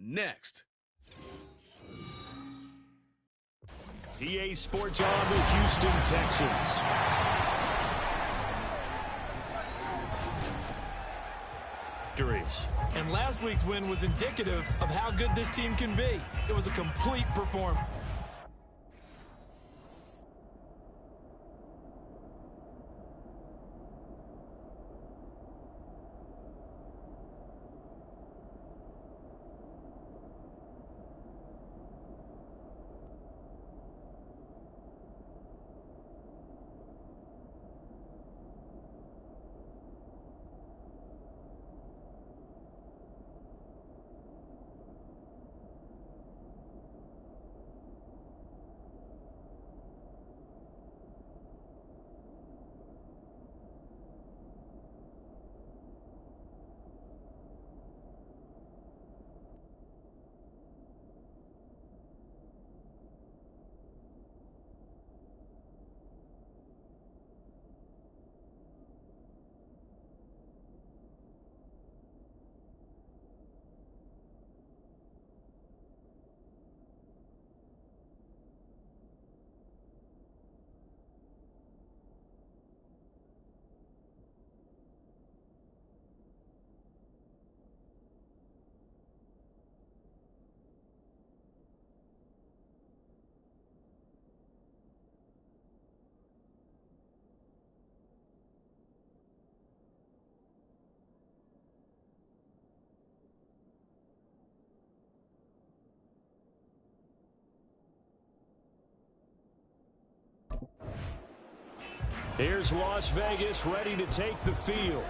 next. EA Sports on the Houston Texans. And last week's win was indicative of how good this team can be. It was a complete performance. Here's Las Vegas ready to take the field.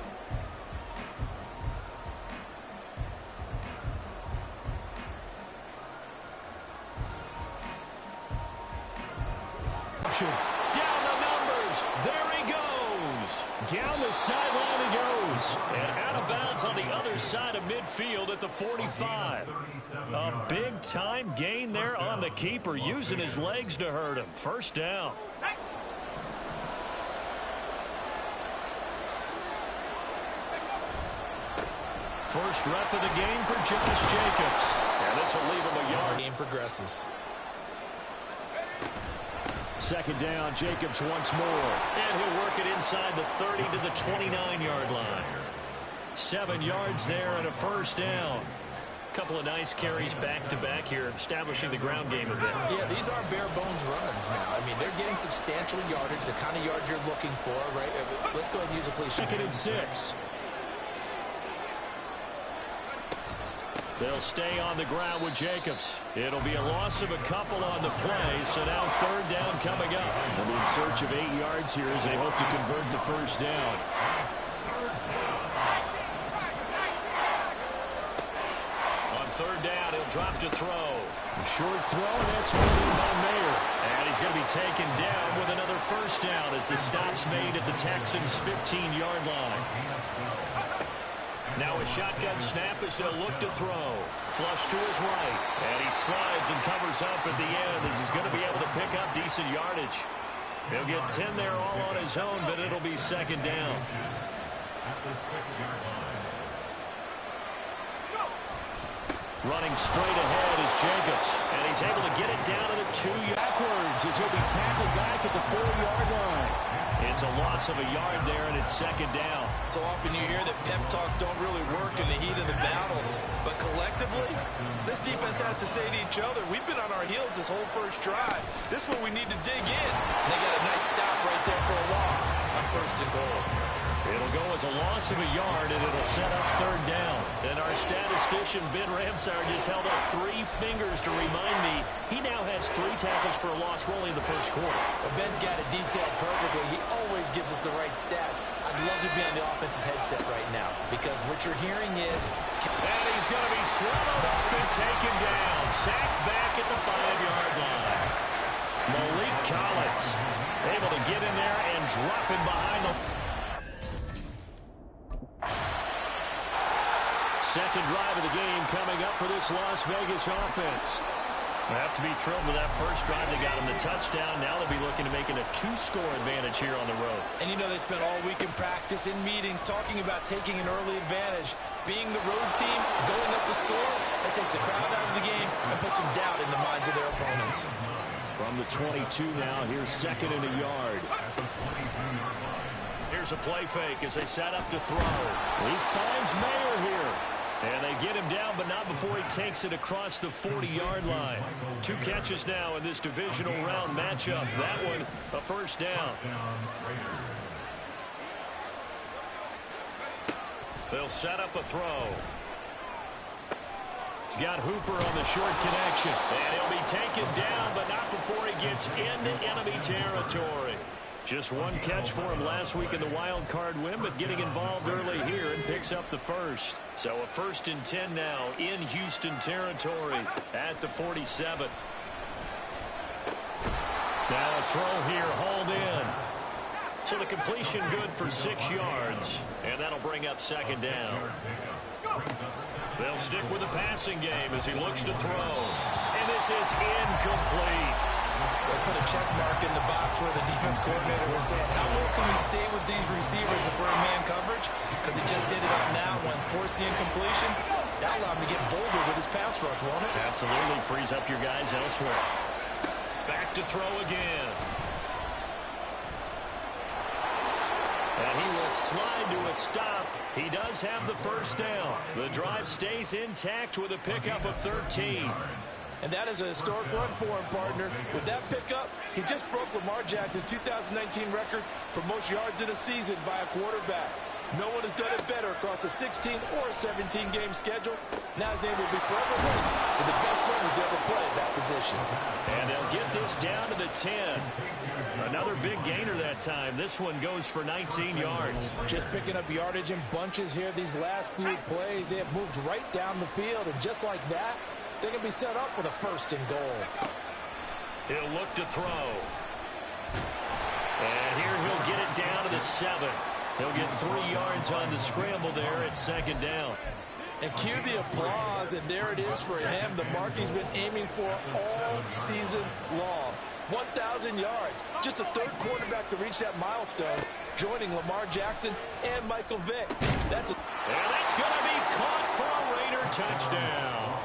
Down the numbers. There he goes. Down the sideline he goes. And out of bounds on the other side of midfield at the 45. A big-time gain there on the keeper, using his legs to hurt him. First down. First rep of the game for Josh Jacobs. And this will leave him a yard. Game progresses. Second down, Jacobs once more. And he'll work it inside the 30 to the 29-yard line. 7 yards there and a first down. Couple of nice carries back-to-back here, establishing the ground game a bit. Yeah, these aren't bare-bones runs now. I mean, they're getting substantial yardage, the kind of yards you're looking for, right? Let's go ahead and use a cliche. Second and 6. They'll stay on the ground with Jacobs. It'll be a loss of a couple on the play, so now third down coming up. They'll be in search of 8 yards here as they hope to convert the first down. On third down, he'll drop to throw. A short throw, and that's holding by Mayer. And he's going to be taken down with another first down as the stop's made at the Texans' 15-yard line. Now a shotgun snap as they'll look to throw. Flush to his right. And he slides and covers up at the end as he's going to be able to pick up decent yardage. He'll get 10 there all on his own, but it'll be second down. Running straight ahead is Jacobs. And he's able to get it down to the 2 backwards as he'll be tackled back at the 4-yard line. It's a loss of a yard there, and it's second down. So often you hear that pep talks don't really work in the heat of the battle. But collectively, this defense has to say to each other, we've been on our heels this whole first drive. This is where we need to dig in. And they got a nice stop right there for a loss on first and goal. It'll go as a loss of a yard, and it'll set up third down. And our statistician, Ben Ramsar, just held up 3 fingers to remind me he now has 3 tackles for a loss rolling in the first quarter. Well, Ben's got it detailed perfectly. He always gives us the right stats. I'd love to be on the offense's headset right now because what you're hearing is... And he's going to be swallowed up and taken down. Sacked back at the 5-yard line. Malik Collins able to get in there and drop him behind the... Second drive of the game coming up for this Las Vegas offense. They have to be thrilled with that first drive. They got him the touchdown. Now they'll be looking to making a 2-score advantage here on the road. And you know they spent all week in practice, in meetings, talking about taking an early advantage. Being the road team, going up the score, that takes the crowd out of the game and puts some doubt in the minds of their opponents. From the 22 now, here's 2nd and a yard. Here's a play fake as they set up to throw. He finds Mayer here. And they get him down, but not before he takes it across the 40-yard line. 2 catches now in this divisional round matchup. That one, a first down. They'll set up a throw. He's got Hooper on the short connection. And he'll be taken down, but not before he gets into enemy territory. Just 1 catch for him last week in the wild card win, but getting involved early here and picks up the first. So a 1st and 10 now in Houston territory at the 47. Now a throw here, hauled in. So the completion good for 6 yards, and that'll bring up 2nd down. They'll stick with the passing game as he looks to throw. And this is incomplete. They put a check mark in the box where the defense coordinator was saying, how low can we stay with these receivers if we're in man coverage? Because he just did it on that one, forced the incompletion. That allowed him to get bolder with his pass rush, won't it? Absolutely, frees up your guys elsewhere. Back to throw again. And he will slide to a stop. He does have the first down. The drive stays intact with a pickup of 13. And that is a historic run for him, partner. With that pickup, he just broke Lamar Jackson's 2019 record for most yards in a season by a quarterback. No one has done it better across a 16 or a 17-game schedule. Now his name will be forever linked with the best runners to ever play at that position. And they'll get this down to the 10. Another big gainer that time. This one goes for 19 yards. Just picking up yardage in bunches here these last few plays. They have moved right down the field, and just like that, they're going to be set up with a 1st and goal. He'll look to throw. And here he'll get it down to the 7. He'll get 3 yards on the scramble there at 2nd down. And cue the applause, and there it is for him, the mark he's been aiming for all season long. 1,000 yards. Just the 3rd quarterback to reach that milestone, joining Lamar Jackson and Michael Vick. And that's going to be caught for a Raider touchdown.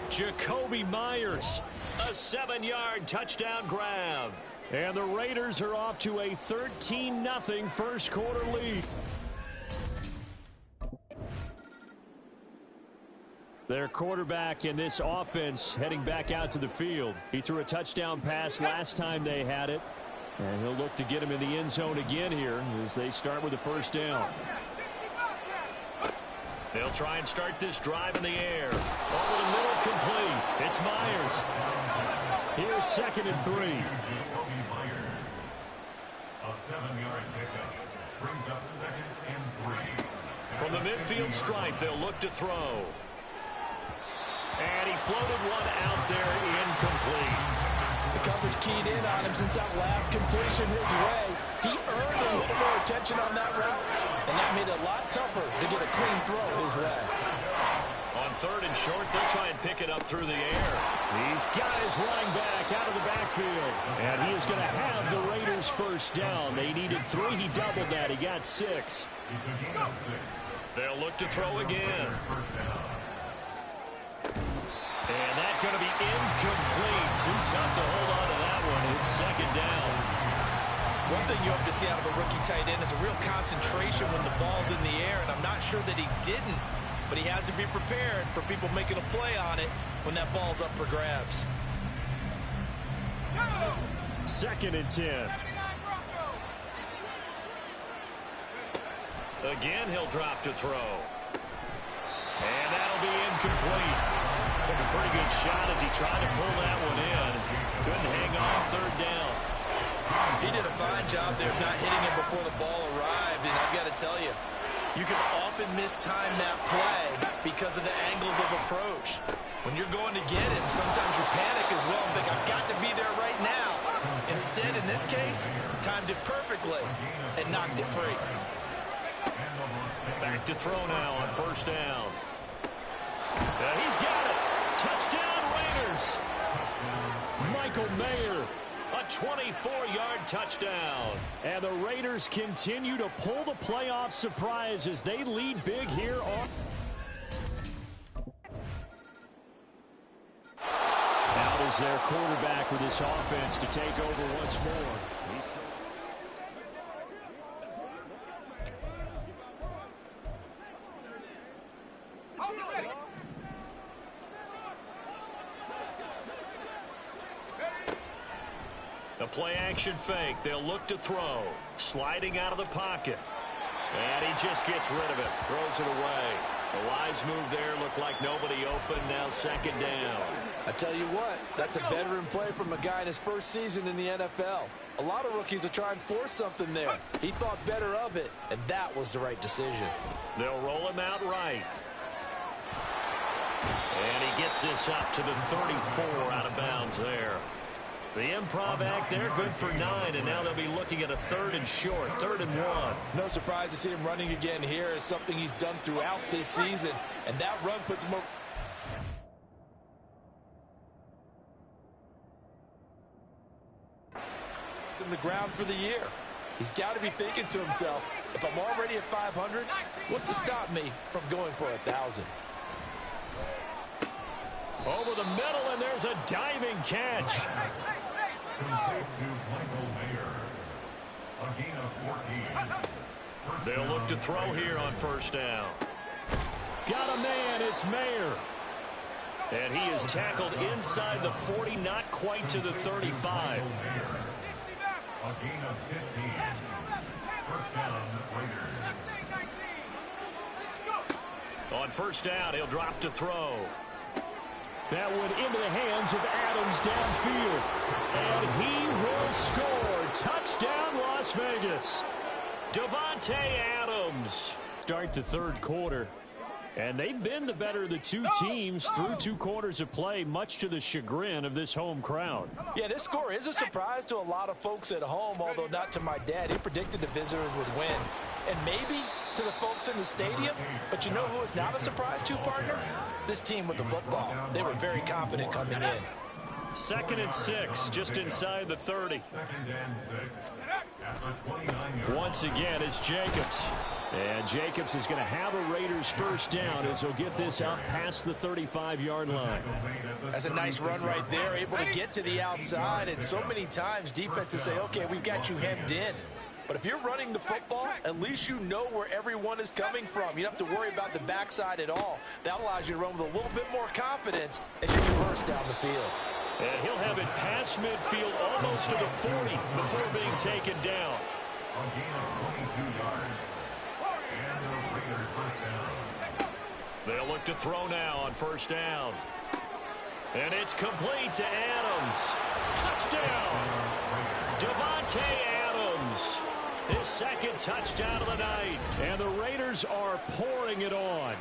Jacoby Myers, a 7-yard touchdown grab. And the Raiders are off to a 13-0 first quarter lead. Their quarterback in this offense heading back out to the field. He threw a touchdown pass last time they had it. And he'll look to get him in the end zone again here as they start with the first down. They'll try and start this drive in the air. Over the middle, complete. It's Myers. Here's 2nd and 3. A 7-yard pickup brings up 2nd and 3. From the midfield stripe, they'll look to throw. And he floated one out there, incomplete. The coverage keyed in on him since that last completion his way. He earned a little more attention on that route, and that made it a lot tougher to get a clean throw his way. On 3rd and short, they'll try and pick it up through the air. He's got his running back out of the backfield. And he is going to have the Raiders first down. They needed 3. He doubled that. He got 6. They'll look to throw again. And that's going to be incomplete. Too tough to hold on to that one. It's 2nd down. One thing you hope to see out of a rookie tight end is a real concentration when the ball's in the air, and I'm not sure that he didn't, but he has to be prepared for people making a play on it when that ball's up for grabs. 2nd and 10. Again, he'll drop to throw. And that'll be incomplete. Took a pretty good shot as he tried to pull that one in. Couldn't hang on 3rd down. He did a fine job there of not hitting it before the ball arrived, and I've got to tell you, you can often mistime that play because of the angles of approach. When you're going to get him, sometimes you panic as well and think, I've got to be there right now. Instead, in this case, timed it perfectly and knocked it free. Back to throw now on 1st down. He's got it. Touchdown, Raiders. Raiders. Michael Mayer. A 24-yard touchdown. And the Raiders continue to pull the playoff surprise as they lead big here on. Out is their quarterback with this offense to take over once more. The play-action fake. They'll look to throw. Sliding out of the pocket. And he just gets rid of it. Throws it away. The wise move there. Looked like nobody open. Now second down. I tell you what, that's a veteran play from a guy in his first season in the NFL. A lot of rookies will try and force something there. He thought better of it, and that was the right decision. They'll roll him out right. And he gets this up to the 34 out of bounds there. The improv act there, good for 9, and now they'll be looking at a 3rd and short, 3rd and 1. No surprise to see him running again here. It's something he's done throughout this season, and that run puts him over. In the ground for the year. He's got to be thinking to himself, if I'm already at 500, what's to stop me from going for 1,000? Over the middle, and there's a diving catch. They'll look to throw here on first down. Got a man, it's Mayer. And he is tackled inside the 40, not quite to the 35. A gain of 15. First down, Raiders. On first down, he'll drop to throw. That one into the hands of Adams downfield. And he will score. Touchdown, Las Vegas. Davante Adams. Start the third quarter. And they've been the better of the two teams through 2 quarters of play, much to the chagrin of this home crowd. Yeah, this score is a surprise to a lot of folks at home, although not to my dad. He predicted the visitors would win. And maybe to the folks in the stadium, but you know who is not a surprise to, partner? This team with the football. They were very confident coming in. 2nd and 6, just inside the 30. Once again, it's Jacobs. And Jacobs is going to have a Raiders first down as he'll get this out past the 35-yard line. That's a nice run right there, able to get to the outside. And so many times defenses say, okay, we've got you hemmed in. But if you're running the football, at least you know where everyone is coming from. You don't have to worry about the backside at all. That allows you to run with a little bit more confidence as you traverse down the field. And he'll have it past midfield almost to the 40 before being taken down. A gain of 22 yards. And the Raiders first down. They'll look to throw now on first down. And it's complete to Adams. Touchdown! Davante Adams. His 2nd touchdown of the night. And the Raiders are pouring it on.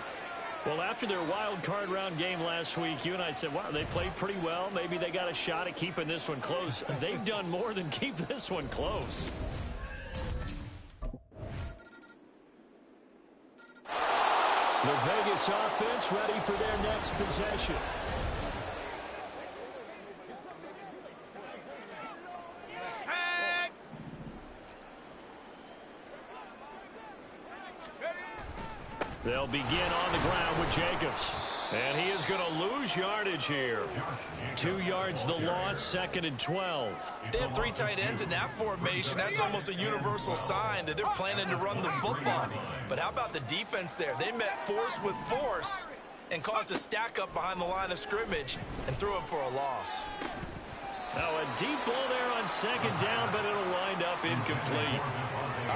Well, after their wild card round game last week, you and I said, wow, they played pretty well. Maybe they got a shot at keeping this one close. They've done more than keep this one close. The Vegas offense ready for their next possession. They'll begin on the ground with Jacobs. And he is going to lose yardage here. 2 yards the loss, 2nd and 12. They have 3 tight ends in that formation. That's almost a universal sign that they're planning to run the football. But how about the defense there? They met force with force and caused a stack up behind the line of scrimmage and threw him for a loss. Now a deep ball there on 2nd down, but it'll wind up incomplete.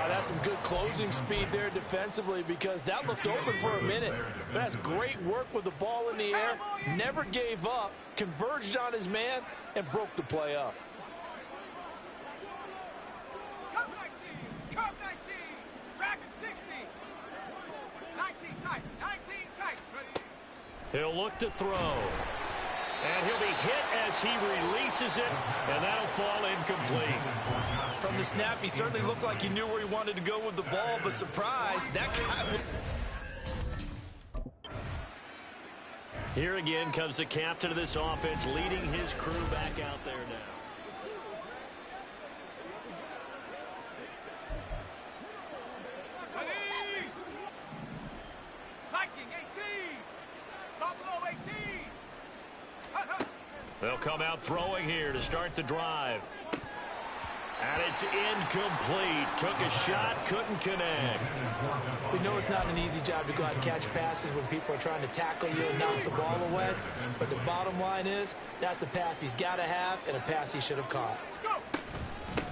That's some good closing speed there defensively because that looked open for a minute. But that's great work with the ball in the air. Never gave up, converged on his man, and broke the play up. Cup 19, track at 60. 19 tight, ready. He'll look to throw. And he'll be hit as he releases it, and that'll fall incomplete. From the snap, he certainly looked like he knew where he wanted to go with the ball, but surprise, that guy... Here again comes the captain of this offense, leading his crew back out there now. They'll come out throwing here to start the drive. And it's incomplete. Took a shot, couldn't connect. We know it's not an easy job to go out and catch passes when people are trying to tackle you and knock the ball away. But the bottom line is, that's a pass he's got to have and a pass he should have caught.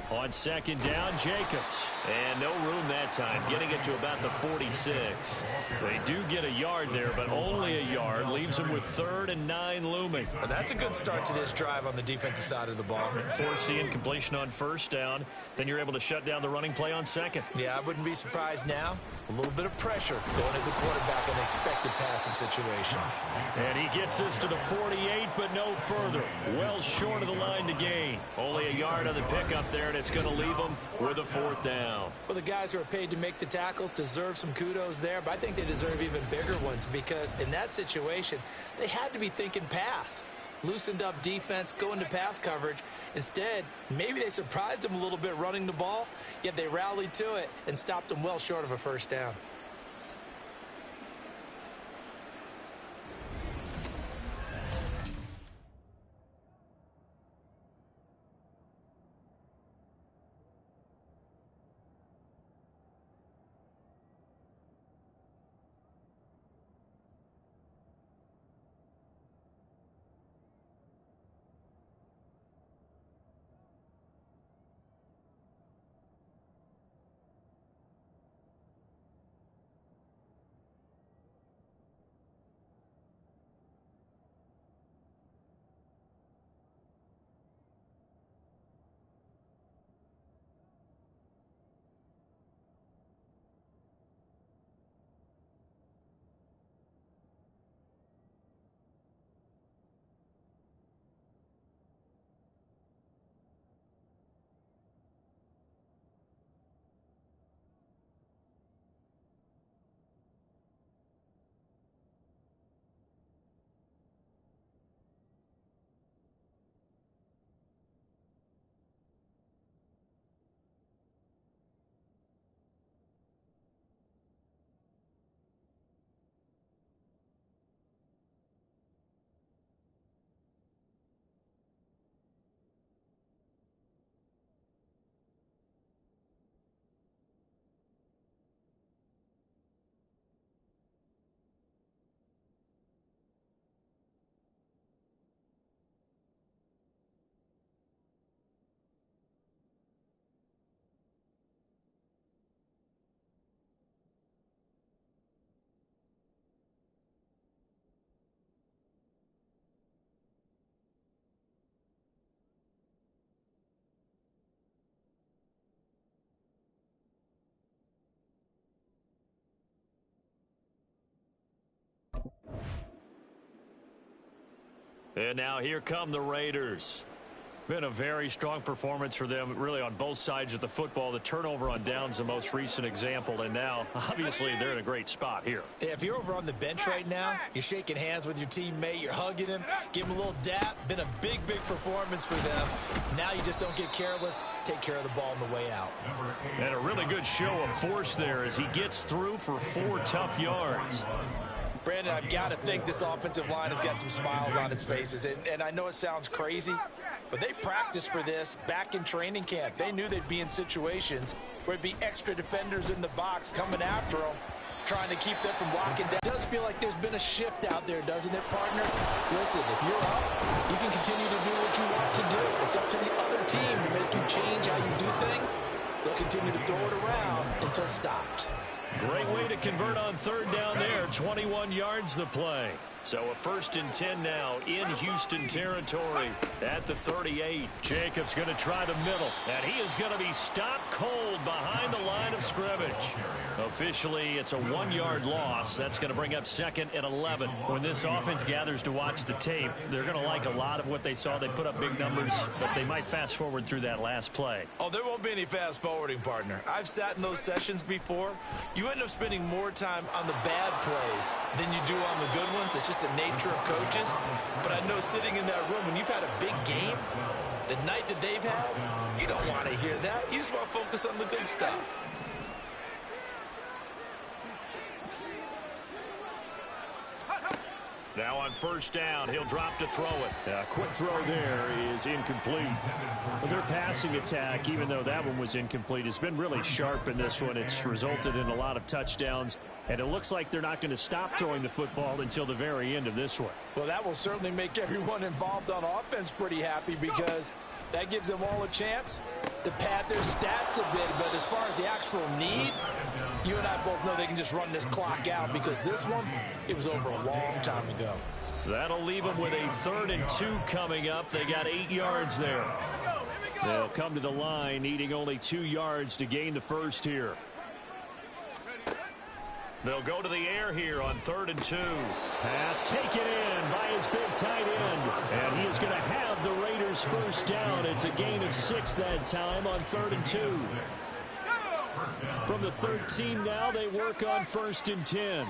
On second down, Jacobs. And no room that time, getting it to about the 46. They do get a yard there, but only a yard. Leaves them with 3rd and 9 looming. Well, that's a good start to this drive on the defensive side of the ball. Force the incompletion on first down. Then you're able to shut down the running play on second. Yeah, I wouldn't be surprised now. A little bit of pressure going at the quarterback in an expected passing situation. And he gets this to the 48, but no further. Well short of the line to gain. Only a yard on the pickup there, and it's going to leave him with a 4th down. Well, the guys who are paid to make the tackles deserve some kudos there, but I think they deserve even bigger ones because in that situation, they had to be thinking pass. Loosened up defense, going to pass coverage. Instead, maybe they surprised them a little bit running the ball, yet they rallied to it and stopped them well short of a 1st down. And now here come the Raiders. Been a very strong performance for them, really, on both sides of the football. The turnover on downs, the most recent example, and now, obviously, they're in a great spot here. Yeah, if you're over on the bench right now, you're shaking hands with your teammate, you're hugging him, give him a little dap. Been a big, big performance for them. Now you just don't get careless. Take care of the ball on the way out. And a really good show of force there as he gets through for 4 tough yards. Brandon, I've got to think this offensive line has got some smiles on its faces. And I know it sounds crazy, but they practiced for this back in training camp. They knew they'd be in situations where there'd be extra defenders in the box coming after them, trying to keep them from locking down. It does feel like there's been a shift out there, doesn't it, partner? Listen, if you're up, you can continue to do what you want to do. It's up to the other team to make you change how you do things. They'll continue to throw it around until stopped. Great way to convert on 3rd down there. 21 yards the play. So a 1st and 10 now in Houston territory at the 38. Jacobs going to try the middle, and he is going to be stopped cold behind the line of scrimmage. Officially, it's a 1-yard loss. That's going to bring up 2nd and 11. When this offense gathers to watch the tape, they're going to like a lot of what they saw. They put up big numbers, but they might fast forward through that last play. Oh, there won't be any fast forwarding, partner. I've sat in those sessions before. You end up spending more time on the bad plays than you do on the good ones. It's just just the nature of coaches. But I know sitting in that room, when you've had a big game, the night that they've had, you don't want to hear that. You just want to focus on the good stuff. Now on first down, he'll drop to throw it. A quick throw there is incomplete. But their passing attack, even though that one was incomplete, has been really sharp in this one. It's resulted in a lot of touchdowns, and it looks like they're not going to stop throwing the football until the very end of this one. Well, that will certainly make everyone involved on offense pretty happy because that gives them all a chance to pad their stats a bit. But as far as the actual need, you and I both know they can just run this clock out because this one, it was over a long time ago. That'll leave them with a 3rd and 2 coming up. They got 8 yards there. They'll come to the line needing only 2 yards to gain the first here. They'll go to the air here on 3rd and 2. Pass taken in by his big tight end. And he is going to have the Raiders first down. It's a gain of 6 that time on 3rd and 2. From the 13 now, they work on 1st and 10.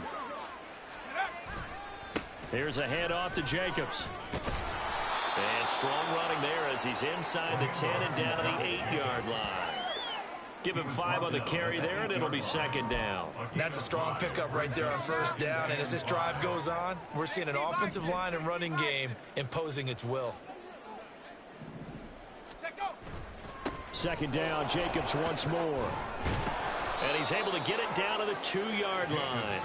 Here's a handoff to Jacobs. And strong running there as he's inside the 10 and down to the 8-yard line. Give him 5 on the carry there, and it'll be 2nd down. That's a strong pickup right there on first down. And as this drive goes on, we're seeing an offensive line and running game imposing its will. 2nd down, Jacobs once more. And he's able to get it down to the 2-yard line.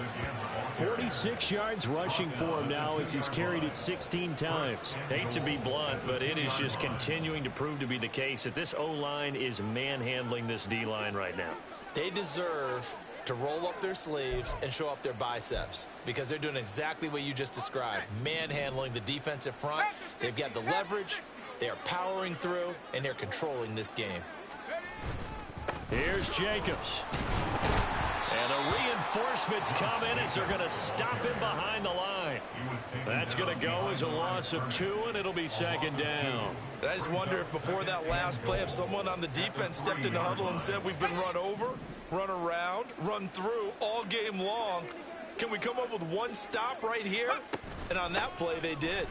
46 yards rushing for him now as he's carried it 16 times. Hate to be blunt, but it is just continuing to prove to be the case that this O-line is manhandling this D-line right now. They deserve to roll up their sleeves and show up their biceps because they're doing exactly what you just described, manhandling the defensive front. They've got the leverage, they're powering through, and they're controlling this game. Here's Jacobs. And the reinforcements come in as they're going to stop him behind the line. That's going to go as a loss of 2, and it'll be 2nd down. And I just wonder if before that last play, if someone on the defense stepped in the huddle and said, we've been run over, run around, run through all game long. Can we come up with one stop right here? And on that play, they did.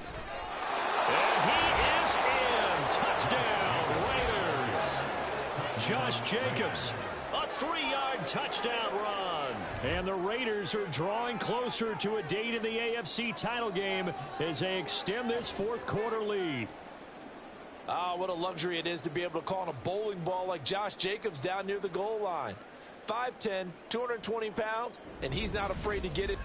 And he is in. Touchdown, Raiders. Josh Jacobs, a 3-yard touchdown run. And the Raiders are drawing closer to a date in the AFC title game as they extend this 4th quarter lead. Ah, what a luxury it is to be able to call on a bowling ball like Josh Jacobs down near the goal line. 5'10", 220 pounds, and he's not afraid to get it.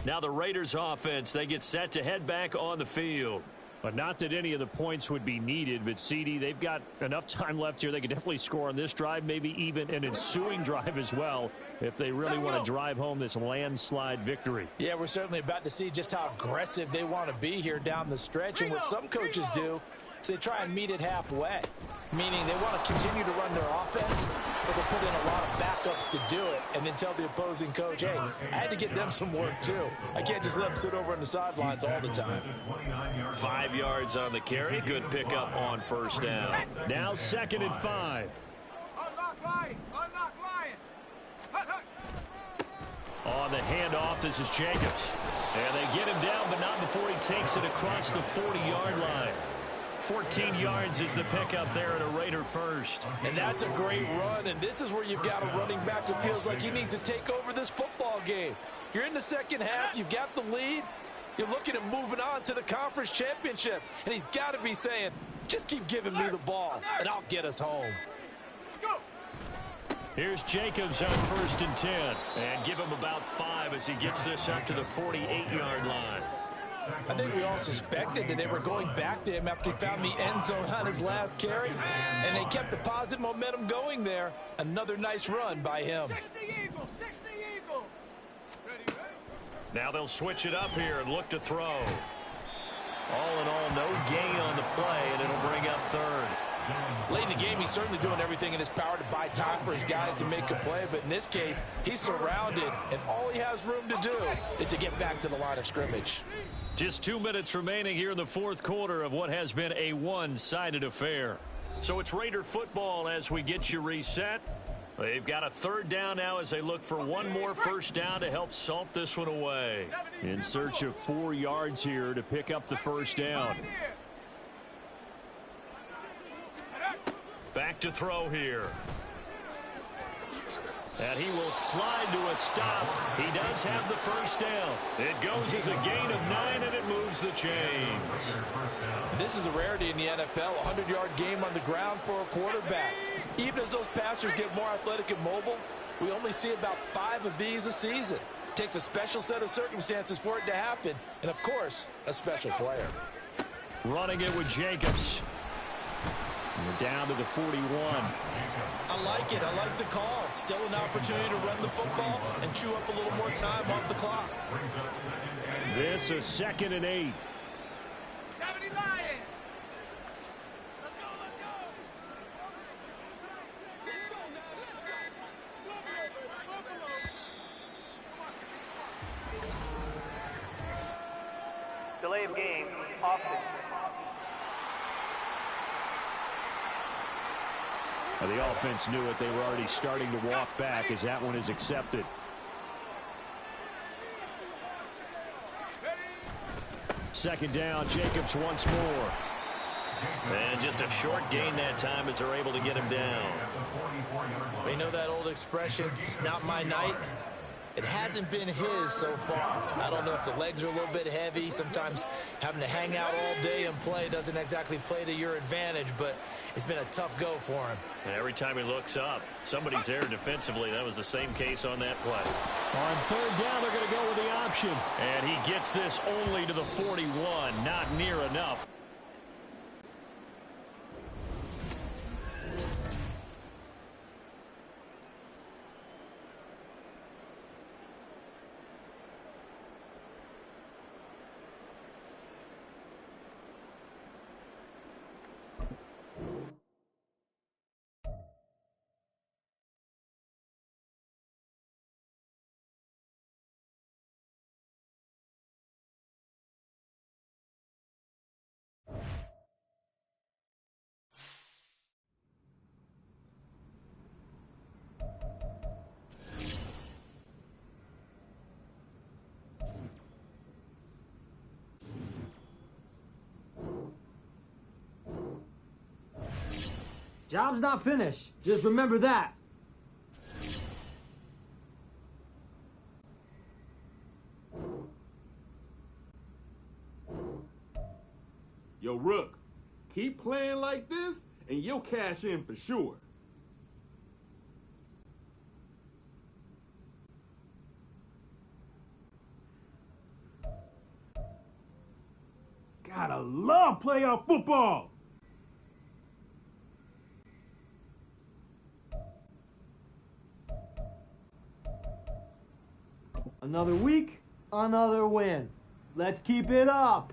Now the Raiders offense, they get set to head back on the field. But not that any of the points would be needed, but CD, they've got enough time left here. They could definitely score on this drive, maybe even an ensuing drive as well, if they really want to drive home this landslide victory. Yeah, we're certainly about to see just how aggressive they want to be here down the stretch. And what some coaches do is they try and meet it halfway, meaning they want to continue to run their offense, but they put in a lot of backups to do it and then tell the opposing coach, hey, I had to get them some work too. I can't just let them sit over on the sidelines all the time. 5 yards on the carry. Good pickup on first down. Now 2nd and 5. Unlock line. Unlock line. Hut, hut. On the handoff, this is Jacobs. And they get him down, but not before he takes it across the 40-yard line. 14 yards is the pickup there at a Raider first. And that's a great run, and this is where you've got a running back who feels like he needs to take over this football game. You're in the second half, you've got the lead, you're looking at moving on to the conference championship, and he's got to be saying, just keep giving me the ball, and I'll get us home. Here's Jacobs on 1st and 10, and give him about 5 as he gets this up to the 48-yard line. I think we all suspected that they were going back to him after he found the end zone on his last carry, and they kept the positive momentum going there. Another nice run by him. 60 Eagle, 60 Eagle. Ready, ready. Now they'll switch it up here and look to throw. All in all, no gain on the play, and it'll bring up 3rd. Late in the game, he's certainly doing everything in his power to buy time for his guys to make a play, but in this case, he's surrounded, and all he has room to do is to get back to the line of scrimmage. Just 2 minutes remaining here in the 4th quarter of what has been a one-sided affair. So it's Raider football as we get you reset. They've got a third down now as they look for one more first down to help salt this one away. In search of 4 yards here to pick up the first down. Back to throw here. And he will slide to a stop. He does have the first down. It goes as a gain of 9, and it moves the chains. This is a rarity in the NFL, a 100-yard game on the ground for a quarterback. Even as those passers get more athletic and mobile, we only see about 5 of these a season. It takes a special set of circumstances for it to happen, and, of course, a special player. Running it with Jacobs. And we're down to the 41. I like it. I like the call. Still an opportunity to run the football and chew up a little more time off the clock. This is 2nd and 8. 70 Lions. Let's go, let's go. Delay of game, offense. The offense knew it. They were already starting to walk back as that one is accepted. Second down, Jacobs once more. And just a short gain that time as they're able to get him down. You know that old expression, it's not my night? It hasn't been his so far. I don't know if the legs are a little bit heavy. Sometimes having to hang out all day and play doesn't exactly play to your advantage, but it's been a tough go for him. And every time he looks up, somebody's there defensively. That was the same case on that play. On third down, they're going to go with the option. And he gets this only to the 41. Not near enough. Job's not finished. Just remember that. Yo, Rook, keep playing like this, and you'll cash in for sure. Gotta love playoff football. Another week, another win. Let's keep it up.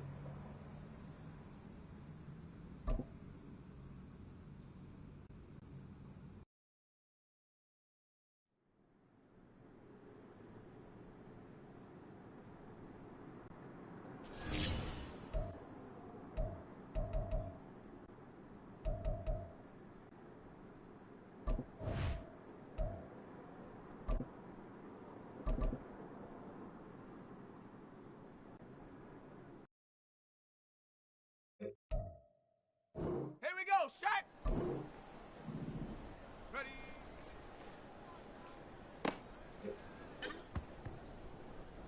Here we go, shot. Ready.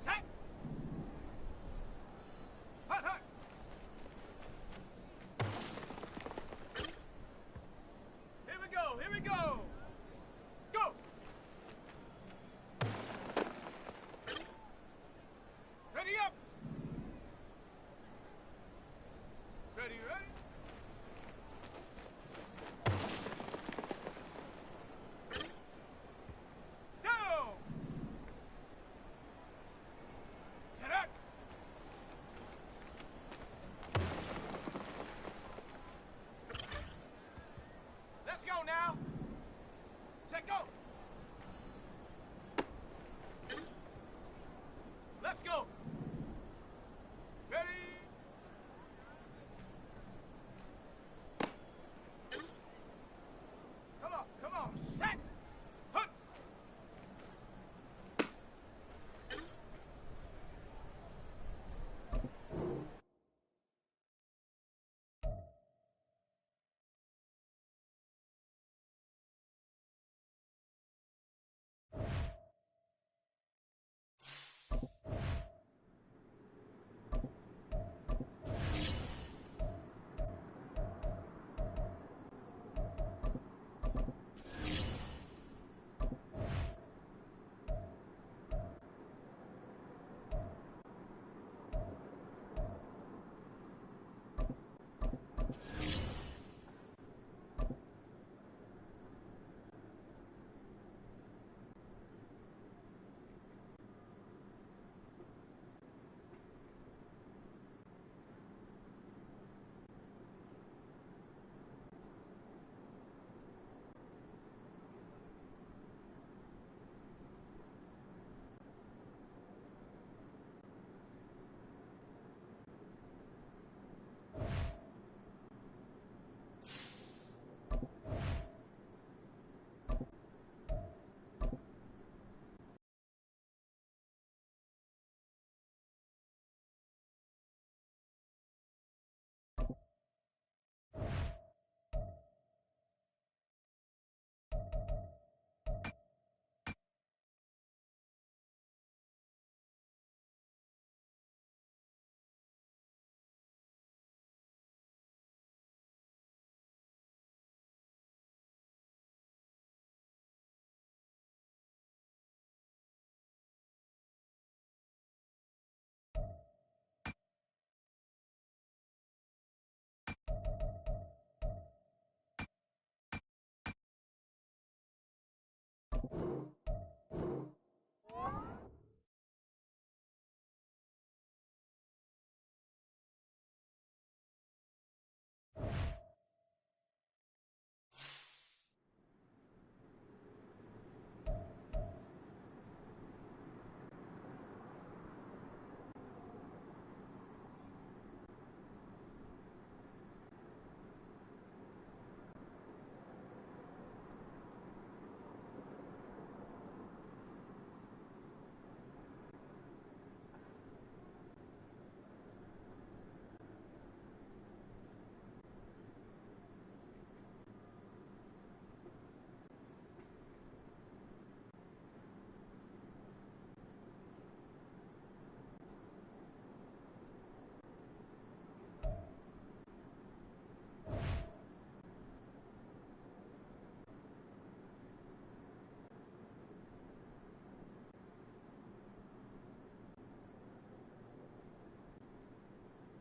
Shot. Hot, hot. Here we go, here we go. Go. Ready up. Ready, ready. Let's go now. Check go.